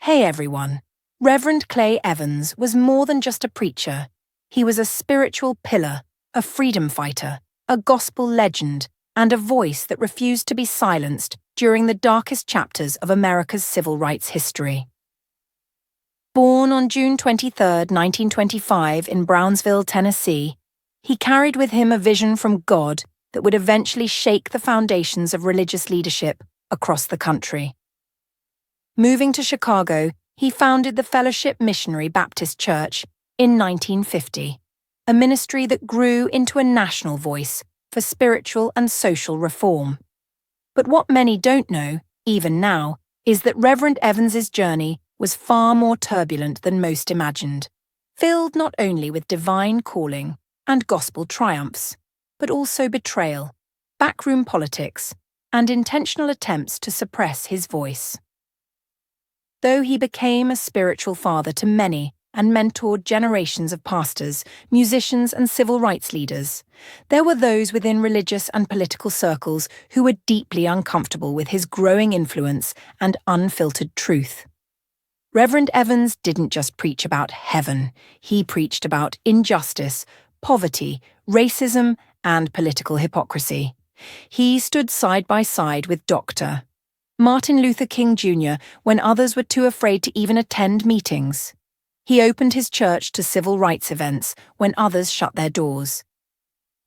Hey everyone. Reverend Evans was more than just a preacher. He was a spiritual pillar, a freedom fighter, a gospel legend, and a voice that refused to be silenced during the darkest chapters of America's civil rights history. Born on June 23, 1925 in Brownsville, Tennessee, he carried with him a vision from God that would eventually shake the foundations of religious leadership across the country. Moving to Chicago, he founded the Fellowship Missionary Baptist Church in 1950, a ministry that grew into a national voice for spiritual and social reform. But what many don't know, even now, is that Reverend Evans's journey was far more turbulent than most imagined, filled not only with divine calling and gospel triumphs, but also betrayal, backroom politics, and intentional attempts to suppress his voice. Though he became a spiritual father to many and mentored generations of pastors, musicians, and civil rights leaders, there were those within religious and political circles who were deeply uncomfortable with his growing influence and unfiltered truth. Reverend Evans didn't just preach about heaven, he preached about injustice, poverty, racism, and political hypocrisy. He stood side by side with Dr. Martin Luther King Jr. when others were too afraid to even attend meetings. He opened his church to civil rights events when others shut their doors.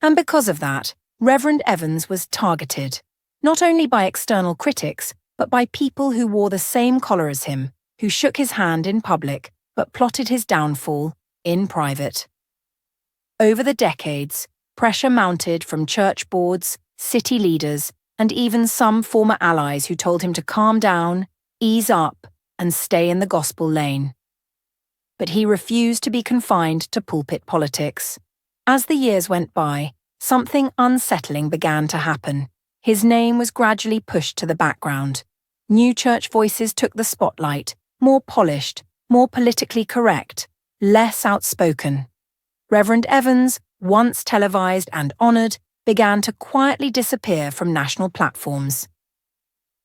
And because of that, Reverend Evans was targeted, not only by external critics, but by people who wore the same collar as him, who shook his hand in public but plotted his downfall in private. Over the decades, pressure mounted from church boards, city leaders, and even some former allies who told him to calm down, ease up, and stay in the gospel lane. But he refused to be confined to pulpit politics. As the years went by, something unsettling began to happen. His name was gradually pushed to the background. New church voices took the spotlight, more polished, more politically correct, less outspoken. Reverend Evans, once televised and honoured, began to quietly disappear from national platforms.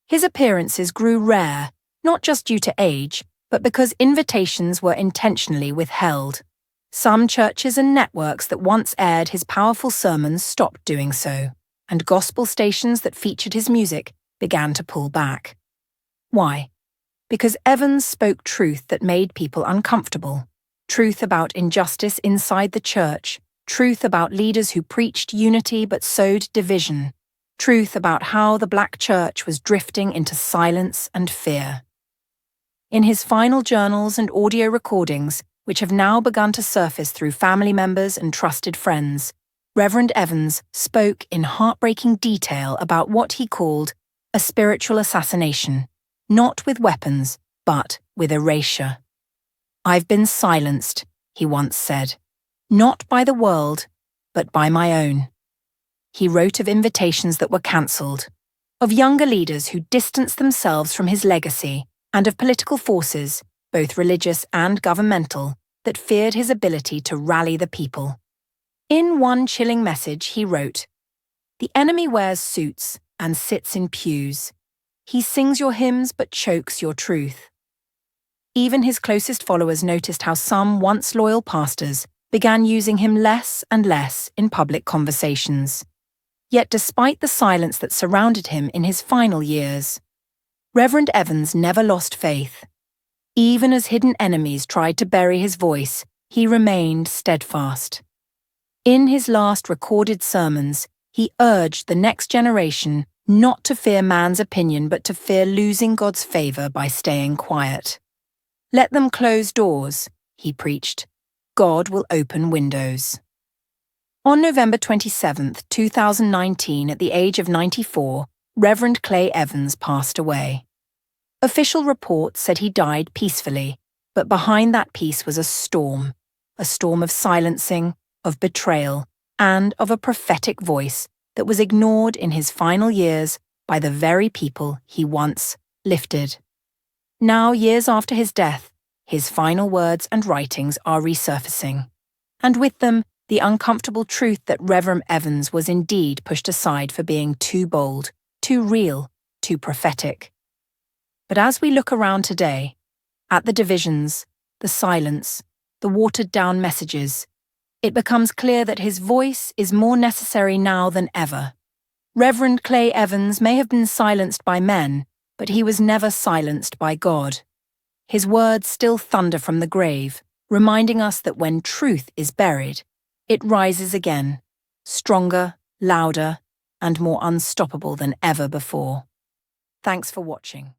His appearances grew rare, not just due to age, but because invitations were intentionally withheld. Some churches and networks that once aired his powerful sermons stopped doing so, and gospel stations that featured his music began to pull back. Why? Because Evans spoke truth that made people uncomfortable. Truth about injustice inside the church, truth about leaders who preached unity but sowed division, truth about how the black church was drifting into silence and fear. In his final journals and audio recordings, which have now begun to surface through family members and trusted friends, Reverend Evans spoke in heartbreaking detail about what he called a spiritual assassination, not with weapons, but with erasure. "I've been silenced," he once said. "Not by the world, but by my own." He wrote of invitations that were cancelled, of younger leaders who distanced themselves from his legacy, and of political forces, both religious and governmental, that feared his ability to rally the people. In one chilling message, he wrote, "The enemy wears suits and sits in pews. He sings your hymns but chokes your truth." Even his closest followers noticed how some once loyal pastors began using him less and less in public conversations. Yet despite the silence that surrounded him in his final years, Reverend Evans never lost faith. Even as hidden enemies tried to bury his voice, he remained steadfast. In his last recorded sermons, he urged the next generation not to fear man's opinion but to fear losing God's favor by staying quiet. "Let them close doors," he preached. "God will open windows." On November 27, 2019, at the age of 94, Reverend Evans passed away. Official reports said he died peacefully, but behind that peace was a storm of silencing, of betrayal, and of a prophetic voice that was ignored in his final years by the very people he once lifted. Now, years after his death, his final words and writings are resurfacing, and with them, the uncomfortable truth that Reverend Evans was indeed pushed aside for being too bold, too real, too prophetic. But as we look around today, At the divisions, the silence, the watered-down messages, it becomes clear that his voice is more necessary now than ever. Reverend Clay Evans may have been silenced by men, but he was never silenced by God. His words still thunder from the grave, reminding us that when truth is buried, it rises again, stronger, louder, and more unstoppable than ever before. Thanks for watching.